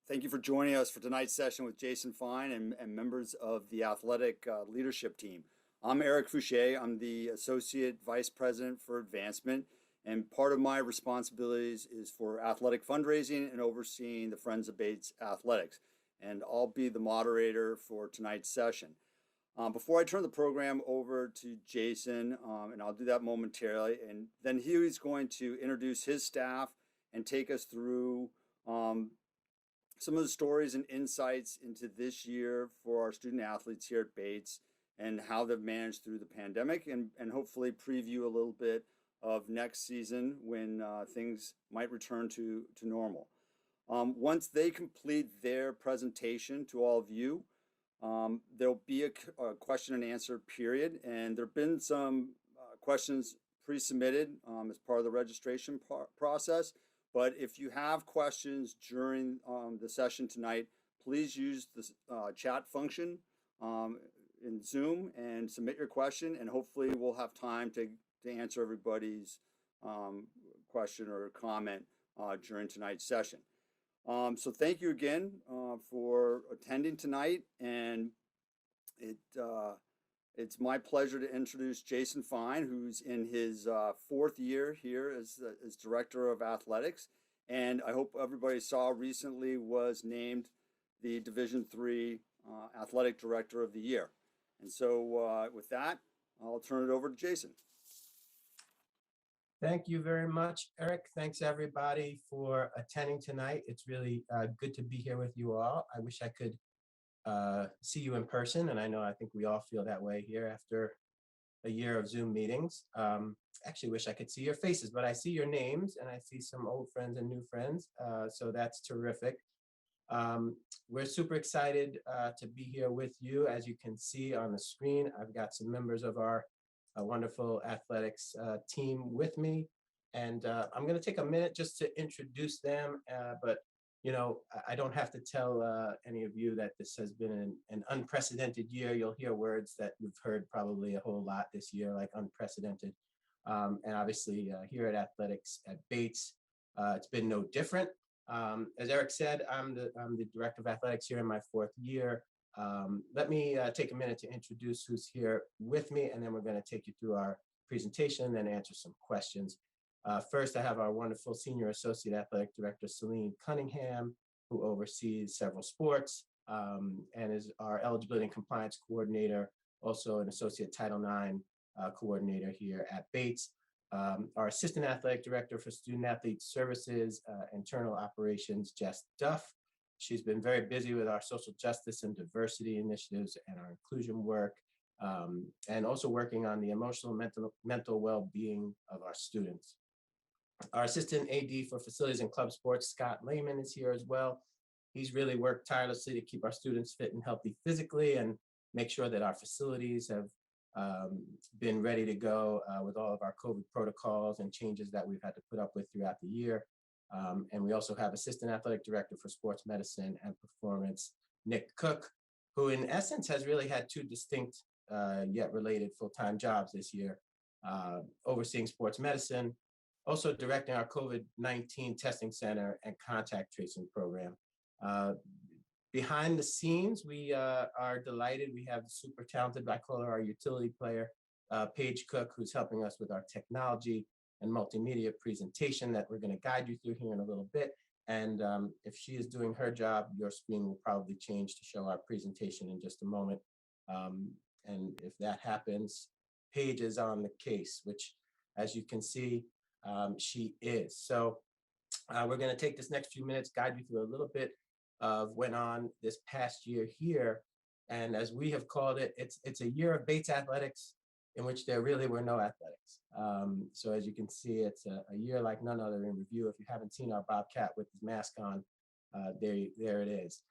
Thank you for joining us for tonight's session with Jason Fein and members of the athletic leadership team. I'm Eric Fouché. I'm the Associate Vice President for Advancement, and part of my responsibilities is for athletic fundraising and overseeing the Friends of Bates Athletics. And I'll be the moderator for tonight's session. Before I turn the program over to Jason, and I'll do that momentarily, and then he's going to introduce his staff and take us through some of the stories and insights into this year for our student athletes here at Bates and how they've managed through the pandemic, and hopefully preview a little bit of next season when things might return to normal. Once they complete their presentation to all of you, there'll be a question and answer period, and there have been some questions pre-submitted as part of the registration process. But if you have questions during the session tonight, please use the chat function in Zoom and submit your question, and hopefully we'll have time to answer everybody's question or comment during tonight's session. So thank you again for attending tonight, and it's my pleasure to introduce Jason Fein, who's in his fourth year here as Director of Athletics. And I hope everybody saw recently was named the Division III Athletic Director of the Year. And so with that, I'll turn it over to Jason. Thank you very much, Eric. Thanks everybody for attending tonight. It's really good to be here with you all. I wish I could see you in person, and I think we all feel that way here after a year of Zoom meetings. Actually wish I could see your faces, but I see your names and I see some old friends and new friends, so that's terrific. We're super excited to be here with you. As you can see on the screen, I've got some members of our wonderful athletics team with me, and I'm going to take a minute just to introduce them, but you know, I don't have to tell any of you that this has been an unprecedented year. You'll hear words that you've heard probably a whole lot this year, like unprecedented. And obviously here at Athletics at Bates, it's been no different. As Eric said, I'm the Director of Athletics here in my fourth year. Let me take a minute to introduce who's here with me, and then we're going to take you through our presentation and answer some questions. First, I have our wonderful Senior Associate Athletic Director, Celine Cunningham, who oversees several sports and is our Eligibility and Compliance Coordinator, also an Associate Title IX Coordinator here at Bates. Our Assistant Athletic Director for Student Athlete Services, Internal Operations, Jess Duff. She's been very busy with our social justice and diversity initiatives and our inclusion work, and also working on the emotional mental well-being of our students. Our Assistant AD for Facilities and Club Sports, Scott Lehman, is here as well. He's really worked tirelessly to keep our students fit and healthy physically and make sure that our facilities have been ready to go with all of our COVID protocols and changes that we've had to put up with throughout the year. And we also have Assistant Athletic Director for Sports Medicine and Performance, Nick Cook, who in essence has really had two distinct yet related full-time jobs this year, overseeing sports medicine, also directing our COVID-19 testing center and contact tracing program. Behind the scenes, we are delighted. We have super talented, I call her our utility player, Paige Cook, who's helping us with our technology and multimedia presentation that we're going to guide you through here in a little bit. And if she is doing her job, your screen will probably change to show our presentation in just a moment. And if that happens, Paige is on the case, which, as you can see, she is. So we're going to take this next few minutes, guide you through a little bit of what went on this past year here. And as we have called it, it's a year of Bates athletics in which there really were no athletics. So as you can see, it's a year like none other in review. If you haven't seen our Bobcat with his mask on, there it is.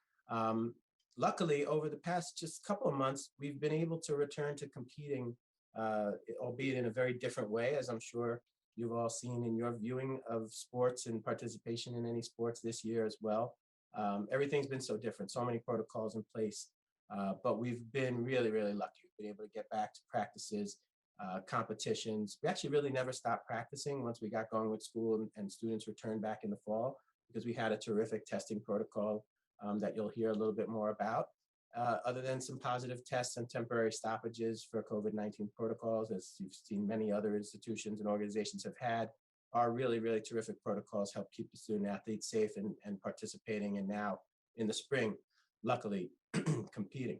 Luckily, over the past just couple of months, we've been able to return to competing, albeit in a very different way, as I'm sure you've all seen in your viewing of sports and participation in any sports this year as well. Everything's been so different, so many protocols in place, but we've been really, really lucky. We've been able to get back to practices, competitions. We actually really never stopped practicing once we got going with school and students returned back in the fall, because we had a terrific testing protocol that you'll hear a little bit more about. Other than some positive tests and temporary stoppages for COVID-19 protocols, as you've seen many other institutions and organizations have had, our really, really terrific protocols help keep the student athletes safe and participating, and now in the spring, luckily, competing.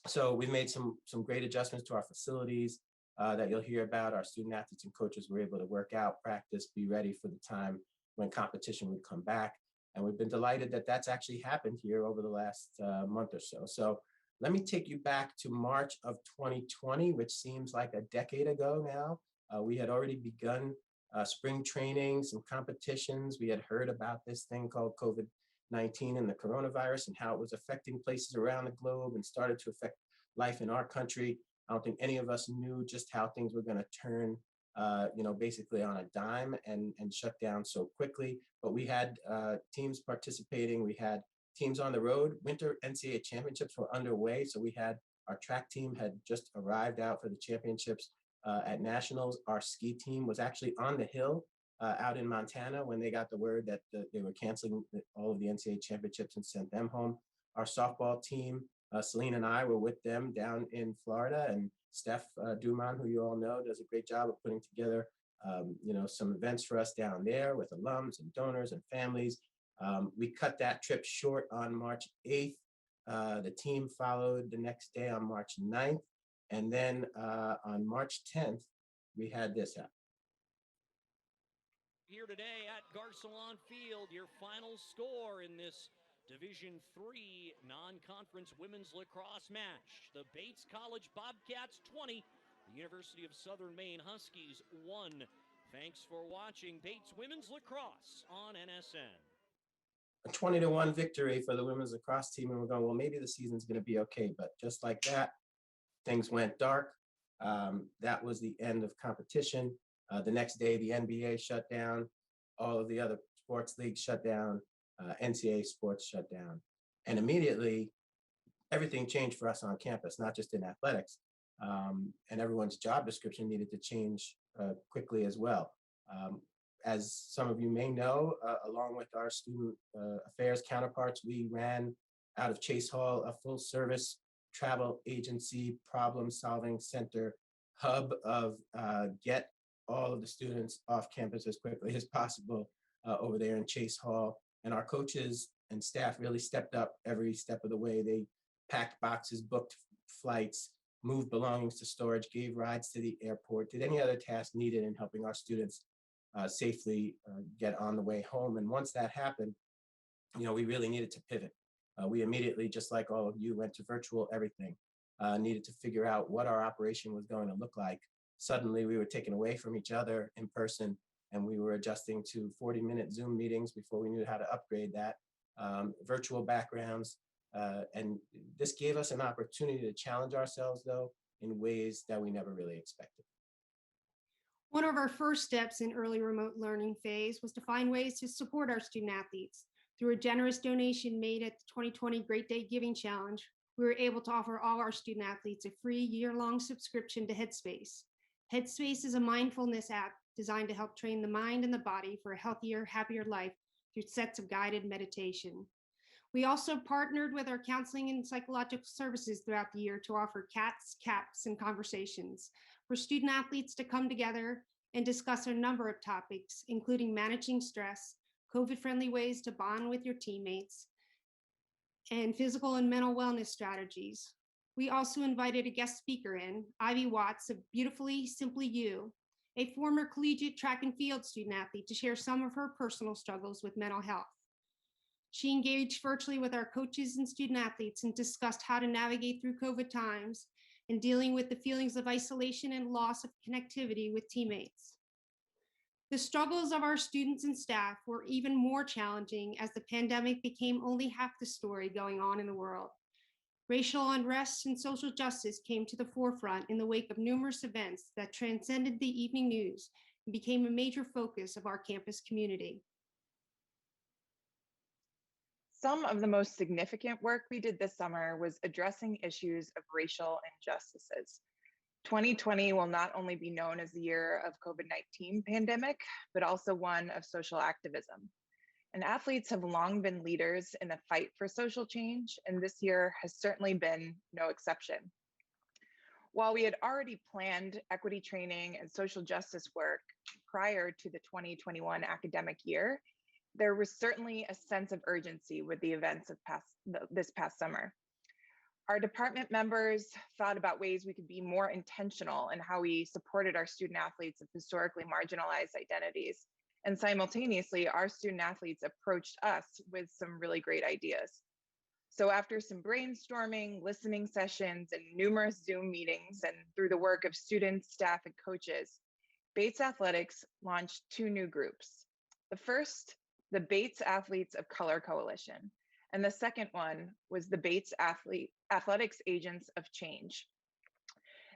So we've made some great adjustments to our facilities that you'll hear about. Our student athletes and coaches were able to work out, practice, be ready for the time when competition would come back. And we've been delighted that that's actually happened here over the last month or so. So let me take you back to March of 2020, which seems like a decade ago now. We had already begun spring training, some competitions. We had heard about this thing called COVID-19 and the coronavirus and how it was affecting places around the globe and started to affect life in our country. I don't think any of us knew just how things were going to turn, basically on a dime and shut down so quickly. But we had teams participating. We had teams on the road. Winter NCAA championships were underway. So we had our track team had just arrived out for the championships at nationals. Our ski team was actually on the hill out in Montana when they got the word that they were canceling all of the NCAA championships and sent them home. Our softball team, Celine and I were with them down in Florida, and Steph Duman, who you all know, does a great job of putting together, some events for us down there with alums and donors and families. We cut that trip short on March 8th. The team followed the next day on March 9th. And then on March 10th, we had this happen. Here today at Garcelon Field, your final score in this Division III non-conference women's lacrosse match. The Bates College Bobcats 20, the University of Southern Maine Huskies 1. Thanks for watching Bates Women's Lacrosse on NSN. A 20-1 victory for the women's lacrosse team, and we're going, well, maybe the season's going to be okay. But just like that, things went dark. That was the end of competition. The next day, the NBA shut down. All of the other sports leagues shut down. NCAA sports shut down. And immediately, everything changed for us on campus, not just in athletics. And everyone's job description needed to change quickly as well. As some of you may know, along with our student affairs counterparts, we ran out of Chase Hall a full-service travel agency, problem-solving center, hub of get all of the students off campus as quickly as possible over there in Chase Hall. And our coaches and staff really stepped up every step of the way. They packed boxes, booked flights, moved belongings to storage, gave rides to the airport, did any other task needed in helping our students safely get on the way home. And once that happened, we really needed to pivot. We immediately, just like all of you, went to virtual everything, needed to figure out what our operation was going to look like. Suddenly, we were taken away from each other in person, and we were adjusting to 40-minute Zoom meetings before we knew how to upgrade that, virtual backgrounds. And this gave us an opportunity to challenge ourselves, though, in ways that we never really expected. One of our first steps in early remote learning phase was to find ways to support our student athletes. Through a generous donation made at the 2020 Great Day Giving Challenge, we were able to offer all our student athletes a free year-long subscription to Headspace. Headspace is a mindfulness app designed to help train the mind and the body for a healthier, happier life through sets of guided meditation. We also partnered with our counseling and psychological services throughout the year to offer CATS, CAPS, and conversations for student athletes to come together and discuss a number of topics, including managing stress, COVID-friendly ways to bond with your teammates, and physical and mental wellness strategies. We also invited a guest speaker in, Ivy Watts of Beautifully Simply You, a former collegiate track and field student athlete, to share some of her personal struggles with mental health. She engaged virtually with our coaches and student athletes and discussed how to navigate through COVID times and dealing with the feelings of isolation and loss of connectivity with teammates. The struggles of our students and staff were even more challenging as the pandemic became only half the story going on in the world. Racial unrest and social justice came to the forefront in the wake of numerous events that transcended the evening news and became a major focus of our campus community. Some of the most significant work we did this summer was addressing issues of racial injustices. 2020 will not only be known as the year of COVID-19 pandemic, but also one of social activism. And athletes have long been leaders in the fight for social change, and this year has certainly been no exception. While we had already planned equity training and social justice work prior to the 2021 academic year, there was certainly a sense of urgency with the events of this past summer. Our department members thought about ways we could be more intentional in how we supported our student athletes of historically marginalized identities. And simultaneously, our student athletes approached us with some really great ideas. So after some brainstorming, listening sessions, and numerous Zoom meetings, and through the work of students, staff, and coaches, Bates Athletics launched 2 new groups. The first, the Bates Athletes of Color Coalition, and the second one was the Bates Athletics Agents of Change.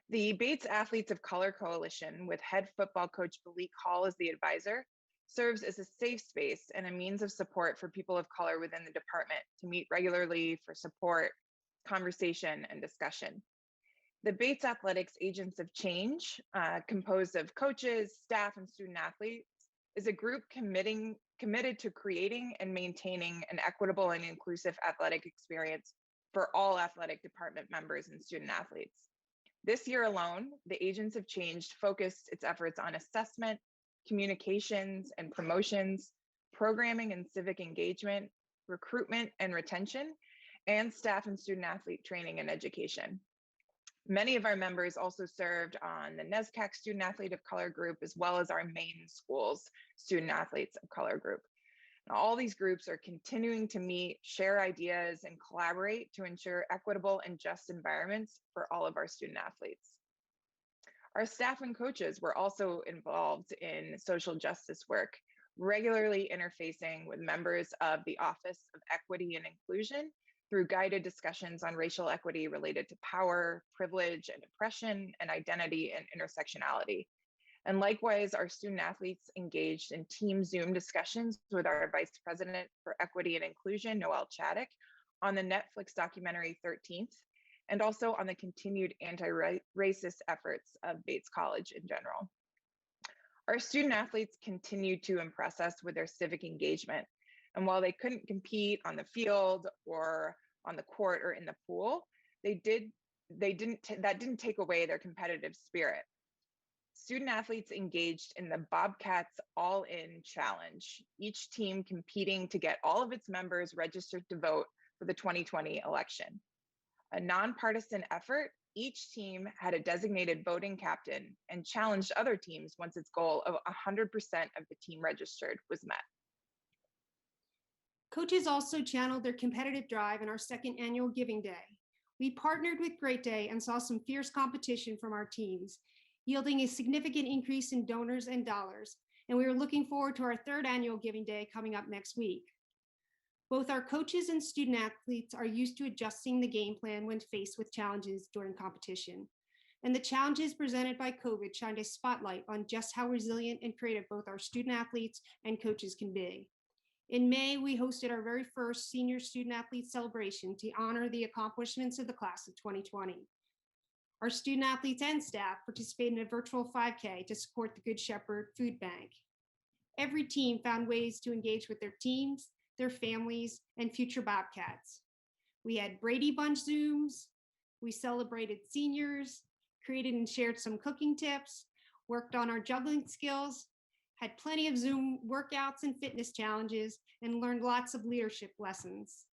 The Bates Athletes of Color Coalition, with head football coach Malik Hall as the advisor, serves as a safe space and a means of support for people of color within the department to meet regularly for support, conversation, and discussion. The Bates Athletics Agents of Change, composed of coaches, staff, and student athletes, is a group committed to creating and maintaining an equitable and inclusive athletic experience for all athletic department members and student athletes. This year alone, the Agents of Change focused its efforts on assessment, communications and promotions, programming and civic engagement, recruitment and retention, and staff and student athlete training and education. Many of our members also served on the NESCAC Student Athlete of Color group, as well as our Maine schools Student Athletes of Color group. Now, all these groups are continuing to meet, share ideas, and collaborate to ensure equitable and just environments for all of our student athletes. Our staff and coaches were also involved in social justice work, regularly interfacing with members of the Office of Equity and Inclusion through guided discussions on racial equity related to power, privilege, and oppression, and identity and intersectionality. And likewise, our student athletes engaged in team Zoom discussions with our Vice President for Equity and Inclusion, Noelle Chaddick, on the Netflix documentary 13th, and also on the continued anti-racist efforts of Bates College in general. Our student athletes continue to impress us with their civic engagement. And while they couldn't compete on the field or on the court or in the pool, that didn't take away their competitive spirit. Student athletes engaged in the Bobcats All-In Challenge, each team competing to get all of its members registered to vote for the 2020 election. A nonpartisan effort, each team had a designated voting captain and challenged other teams once its goal of 100% of the team registered was met. Coaches also channeled their competitive drive in our second annual Giving Day. We partnered with Great Day and saw some fierce competition from our teams, yielding a significant increase in donors and dollars, and we are looking forward to our third annual Giving Day coming up next week. Both our coaches and student athletes are used to adjusting the game plan when faced with challenges during competition. And the challenges presented by COVID shined a spotlight on just how resilient and creative both our student athletes and coaches can be. In May, we hosted our very first senior student athlete celebration to honor the accomplishments of the class of 2020. Our student athletes and staff participated in a virtual 5K to support the Good Shepherd Food Bank. Every team found ways to engage with their teams, their families, and future Bobcats. We had Brady Bunch Zooms, we celebrated seniors, created and shared some cooking tips, worked on our juggling skills, had plenty of Zoom workouts and fitness challenges, and learned lots of leadership lessons.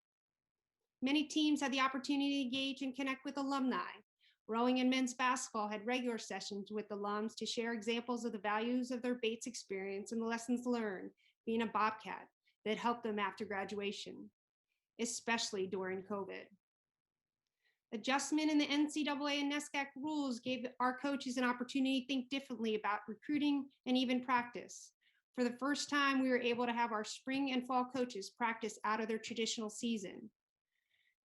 Many teams had the opportunity to engage and connect with alumni. Rowing and men's basketball had regular sessions with alums to share examples of the values of their Bates experience and the lessons learned being a Bobcat that helped them after graduation, especially during COVID. Adjustment in the NCAA and NESCAC rules gave our coaches an opportunity to think differently about recruiting and even practice. For the first time, we were able to have our spring and fall coaches practice out of their traditional season.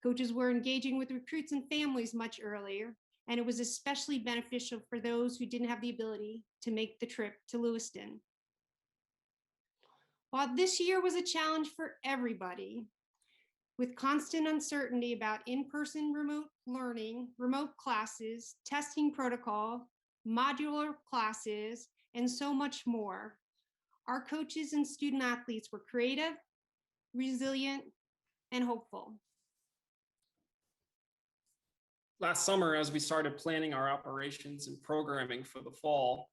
Coaches were engaging with recruits and families much earlier, and it was especially beneficial for those who didn't have the ability to make the trip to Lewiston. While this year was a challenge for everybody, with constant uncertainty about in-person remote learning, remote classes, testing protocol, modular classes, and so much more, our coaches and student athletes were creative, resilient, and hopeful. Last summer, as we started planning our operations and programming for the fall,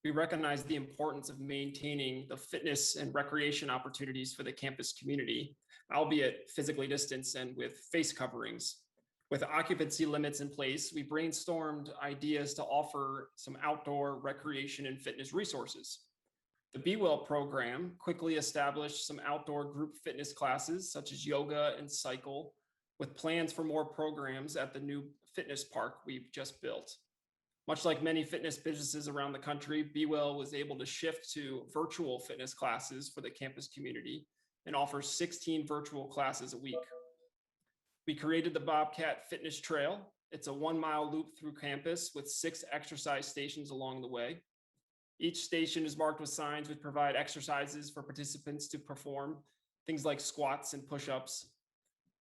we recognized the importance of maintaining the fitness and recreation opportunities for the campus community, albeit physically distanced and with face coverings. With occupancy limits in place, we brainstormed ideas to offer some outdoor recreation and fitness resources. The Be Well program quickly established some outdoor group fitness classes such as yoga and cycle, with plans for more programs at the new fitness park we've just built. Much like many fitness businesses around the country, Be Well was able to shift to virtual fitness classes for the campus community and offers 16 virtual classes a week. We created the Bobcat Fitness Trail. It's a 1-mile loop through campus with 6 exercise stations along the way. Each station is marked with signs which provide exercises for participants to perform, things like squats and push-ups.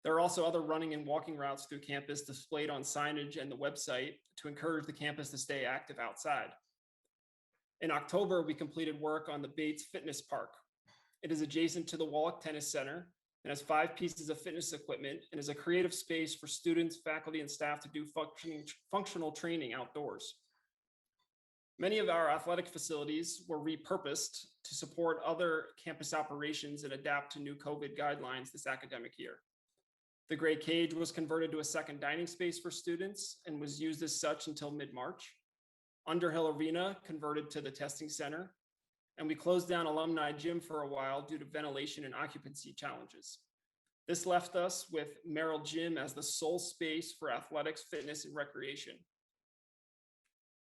There are also other running and walking routes through campus displayed on signage and the website to encourage the campus to stay active outside. In October, we completed work on the Bates Fitness Park. It is adjacent to the Wallach Tennis Center and has 5 pieces of fitness equipment and is a creative space for students, faculty, and staff to do functional training outdoors. Many of our athletic facilities were repurposed to support other campus operations and adapt to new COVID guidelines this academic year. The Gray Cage was converted to a second dining space for students and was used as such until mid-March. Underhill Arena converted to the testing center, and we closed down Alumni Gym for a while due to ventilation and occupancy challenges. This left us with Merrill Gym as the sole space for athletics, fitness, and recreation.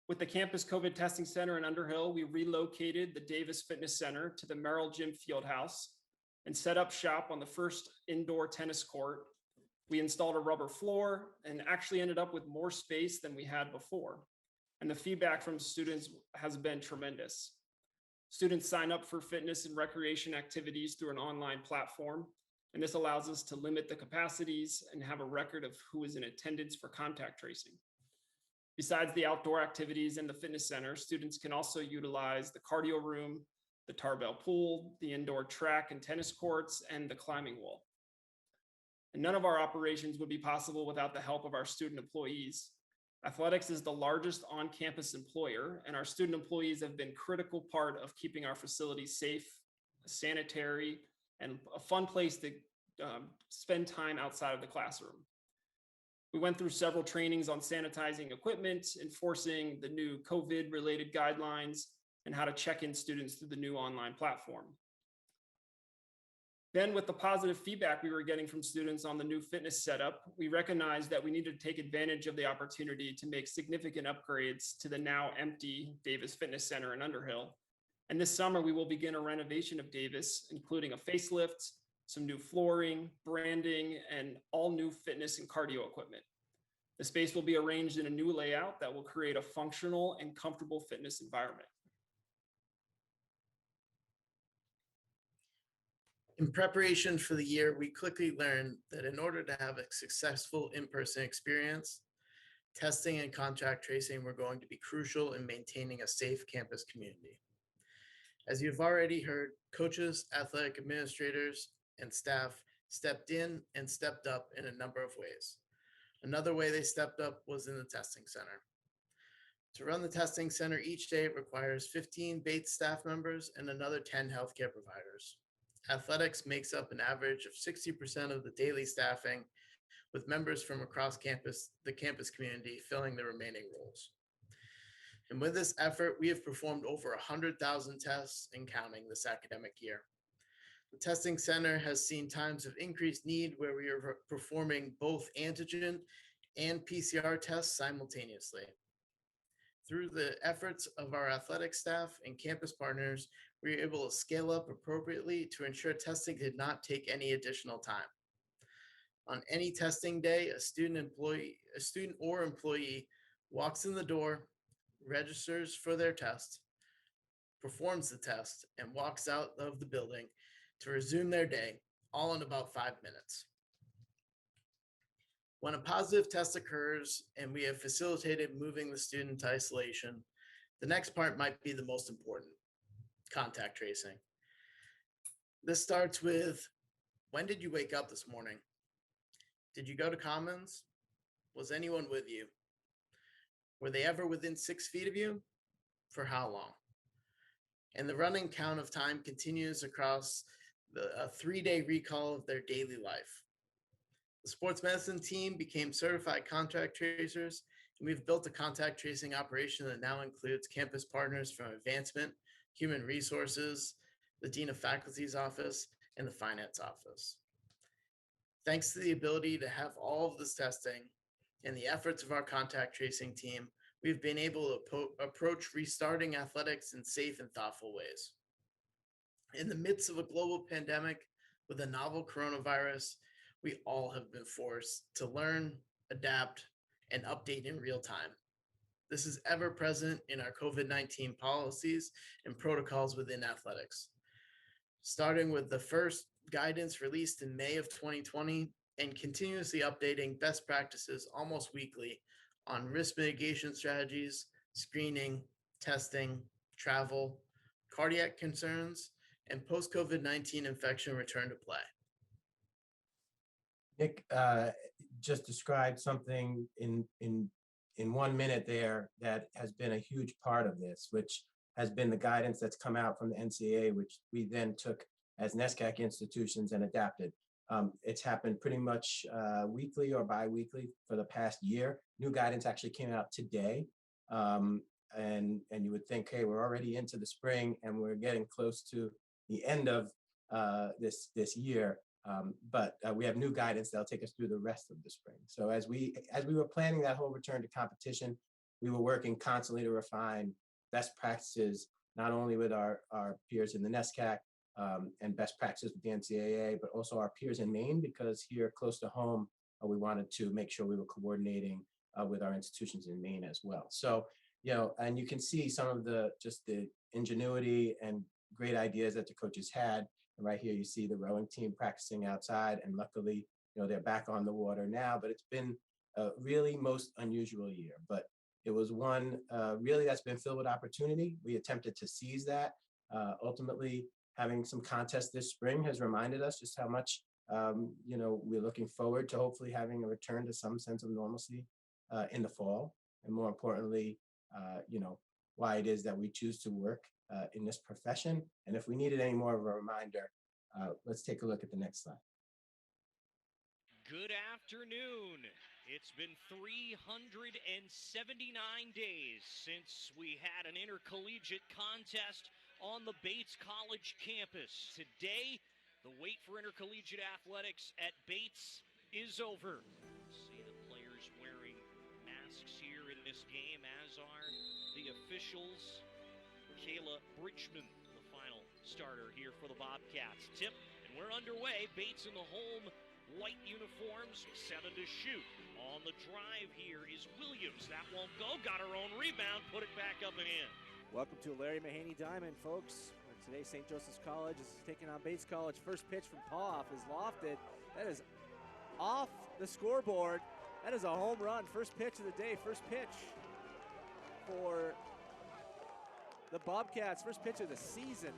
With the campus COVID testing center in Underhill, we relocated the Davis Fitness Center to the Merrill Gym Fieldhouse and set up shop on the first indoor tennis court. We installed a rubber floor and actually ended up with more space than we had before. And the feedback from students has been tremendous. Students sign up for fitness and recreation activities through an online platform, and this allows us to limit the capacities and have a record of who is in attendance for contact tracing. Besides the outdoor activities in the fitness center, students can also utilize the cardio room, the Tarbell pool, the indoor track and tennis courts, and the climbing wall. And none of our operations would be possible without the help of our student employees. Athletics is the largest on-campus employer, and our student employees have been a critical part of keeping our facilities safe, sanitary, and a fun place to spend time outside of the classroom. We went through several trainings on sanitizing equipment, enforcing the new COVID-related guidelines, and how to check in students through the new online platform. Then, with the positive feedback we were getting from students on the new fitness setup, we recognized that we needed to take advantage of the opportunity to make significant upgrades to the now empty Davis Fitness Center in Underhill. And this summer, we will begin a renovation of Davis, including a facelift, some new flooring, branding, and all new fitness and cardio equipment. The space will be arranged in a new layout that will create a functional and comfortable fitness environment. In preparation for the year, we quickly learned that in order to have a successful in-person experience, testing and contact tracing were going to be crucial in maintaining a safe campus community. As you've already heard, coaches, athletic administrators, and staff stepped in and stepped up in a number of ways. Another way they stepped up was in the testing center. To run the testing center each day requires 15 Bates staff members and another 10 healthcare providers. Athletics makes up an average of 60% of the daily staffing, with members from across the campus community filling the remaining roles. And with this effort, we have performed over 100,000 tests and counting this academic year. The testing center has seen times of increased need where we are performing both antigen and PCR tests simultaneously. Through the efforts of our athletic staff and campus partners, we were able to scale up appropriately to ensure testing did not take any additional time. On any testing day, a student or employee walks in the door, registers for their test, performs the test, and walks out of the building to resume their day, all in about 5 minutes. When a positive test occurs and we have facilitated moving the student to isolation, the next part might be the most important: contact tracing. This starts with When did you wake up this morning? Did you go to Commons? Was anyone with you? Were they ever within 6 feet of you? For how long? And the running count of time continues across a 3-day recall of their daily life. The sports medicine team became certified contact tracers, and we've built a contact tracing operation that now includes campus partners from advancement, human resources, the dean of faculty's office, and the finance office. Thanks to the ability to have all of this testing and the efforts of our contact tracing team, we've been able to approach restarting athletics in safe and thoughtful ways. In the midst of a global pandemic with a novel coronavirus, we all have been forced to learn, adapt, and update in real time. This is ever present in our COVID-19 policies and protocols within athletics. Starting with the first guidance released in May of 2020 and continuously updating best practices almost weekly on risk mitigation strategies, screening, testing, travel, cardiac concerns, and post-COVID-19 infection return to play. Nick just described something in 1 minute there that has been a huge part of this, which has been the guidance that's come out from the NCAA, which we then took as NESCAC institutions and adapted. It's happened pretty much weekly or bi-weekly for the past year. New guidance actually came out today. And you would think, hey, we're already into the spring and we're getting close to the end of this year. But we have new guidance that'll take us through the rest of the spring. So as we were planning that whole return to competition, we were working constantly to refine best practices, not only with our peers in the NESCAC and best practices with the NCAA, but also our peers in Maine, because here close to home, we wanted to make sure we were coordinating with our institutions in Maine as well. So, and you can see some of the ingenuity and great ideas that the coaches had. And right here, you see the rowing team practicing outside, and luckily, they're back on the water now. But it's been a really most unusual year. But it was one really that's been filled with opportunity. We attempted to seize that. Ultimately, having some contests this spring has reminded us just how much we're looking forward to hopefully having a return to some sense of normalcy in the fall, and more importantly, why it is that we choose to work in this profession. And if we needed any more of a reminder, let's take a look at the next slide. Good afternoon. It's been 379 days since we had an intercollegiate contest on the Bates College campus. Today, the wait for intercollegiate athletics at Bates is over. See the players wearing masks here in this game, as are the officials. Kayla Bridgman, the final starter here for the Bobcats. Tip, and we're underway. Bates in the home white uniforms, 7 to shoot. On the drive here is Williams. That won't go. Got her own rebound. Put it back up and in. Welcome to Larry Mahaney Diamond, folks. Today, St. Joseph's College is taking on Bates College. First pitch from Poff is lofted. That is off the scoreboard. That is a home run. First pitch of the day. First pitch for the Bobcats. First pitch of the season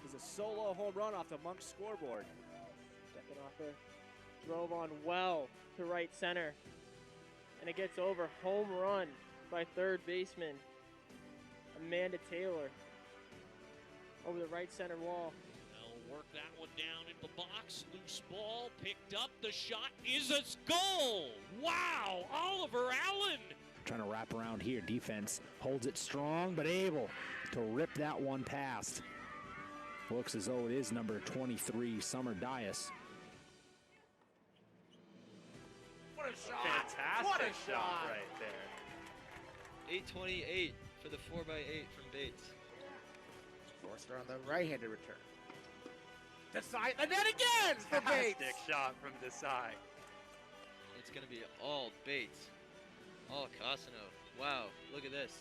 is a solo home run off the Monk scoreboard. Second off there. Drove on well to right center. And it gets over. Home run by third baseman Amanda Taylor over the right center wall. They'll work that one down in the box. Loose ball picked up. The shot is a goal. Wow, Oliver Allen. Trying to wrap around here. Defense holds it strong, but able to rip that one past. Looks as though it is number 23, Summer Dias. What a shot! Fantastic what a shot right there. 8:28 for the 4x8 from Bates. Forster on the right-handed return. Desai, and then again for Bates. Fantastic shot from Desai. It's going to be all Bates. All Cosino. Wow, look at this.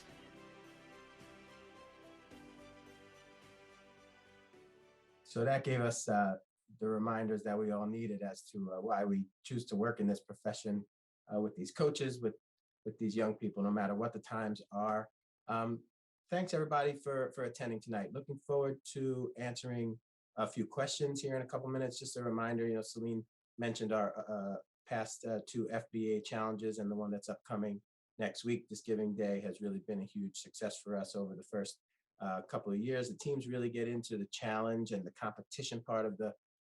So that gave us the reminders that we all needed as to why we choose to work in this profession with these coaches, with these young people, no matter what the times are. Thanks everybody for attending tonight. Looking forward to answering a few questions here in a couple minutes. Just a reminder, Celine mentioned our past two FBA challenges, and the one that's upcoming next week, this Giving Day, has really been a huge success for us over the first couple of years. The teams really get into the challenge and the competition part of the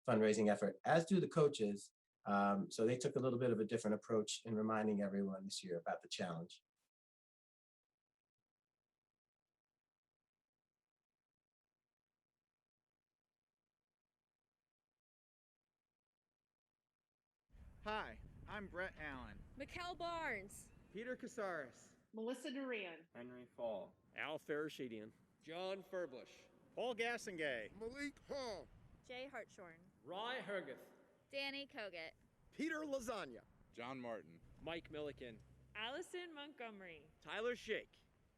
fundraising effort, as do the coaches. So they took a little bit of a different approach in reminding everyone this year about the challenge. Hi, I'm Brett Allen. Mikkel Barnes. Peter Casares. Melissa Duran. Henry Fall. Al Farashedian. John Furbush. Paul Gassengay. Malik Hall. Jay Hartshorn. Rye Hergith. Danny Kogut. Peter Lasagna. John Martin. Mike Milliken. Allison Montgomery. Tyler Shake.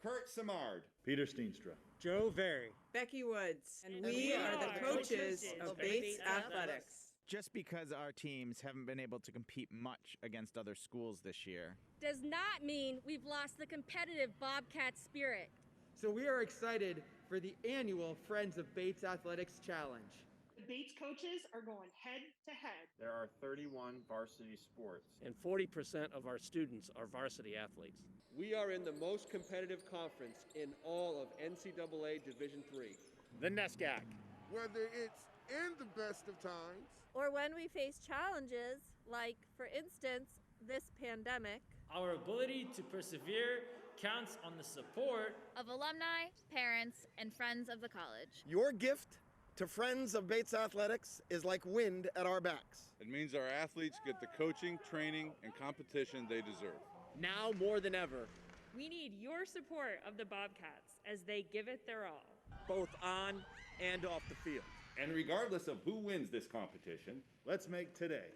Kurt Samard. Peter Steenstra. Joe Very. Becky Woods. And we are the coaches of Bates Athletics. Just because our teams haven't been able to compete much against other schools this year does not mean we've lost the competitive Bobcat spirit. So we are excited for the annual Friends of Bates Athletics Challenge. The Bates coaches are going head to head. There are 31 varsity sports. And 40% of our students are varsity athletes. We are in the most competitive conference in all of NCAA Division III. The NESCAC. Whether it's in the best of times or when we face challenges like, for instance, this pandemic, our ability to persevere counts on the support of alumni, parents, and friends of the college. Your gift to Friends of Bates Athletics is like wind at our backs. It means our athletes get the coaching, training, and competition they deserve. Now more than ever, we need your support of the Bobcats as they give it their all, both on and off the field. And regardless of who wins this competition, let's make today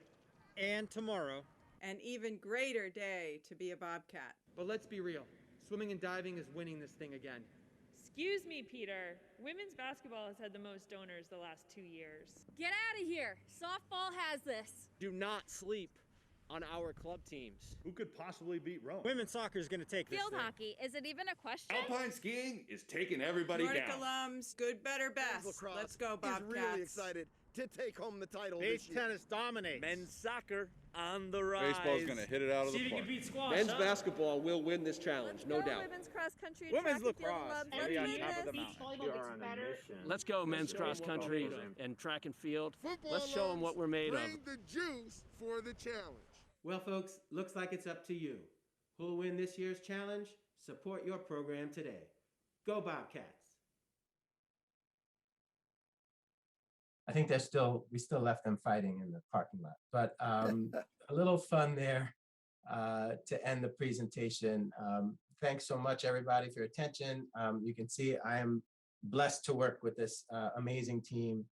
and tomorrow an even greater day to be a Bobcat. But let's be real. Swimming and diving is winning this thing again. Excuse me, Peter. Women's basketball has had the most donors the last 2 years. Get out of here. Softball has this. Do not sleep on our club teams. Who could possibly beat Rome? Women's soccer is going to take Field this hockey, is it even a question? Alpine skiing is taking everybody Nordic down. alums, good, better, best. Lacrosse Let's go, Bobcats. is really excited to take home the title Bates this year. tennis dominates. Men's soccer on the rise. Baseball's going to hit it out of See the if you park. can beat squash. Men's basketball will win this challenge, no doubt. Women's cross country, Women's track and field lacrosse. alums, Maybe on let's top of win the this. Beach volleyball gets better. Let's go men's cross country and track and field. Football Let's show them what we're made of. bring the juice for the challenge. Well, folks, looks like it's up to you. Who'll win this year's challenge? Support your program today. Go Bobcats. I think we still left them fighting in the parking lot, but a little fun there to end the presentation. Thanks so much, everybody, for your attention. You can see I am blessed to work with this amazing team.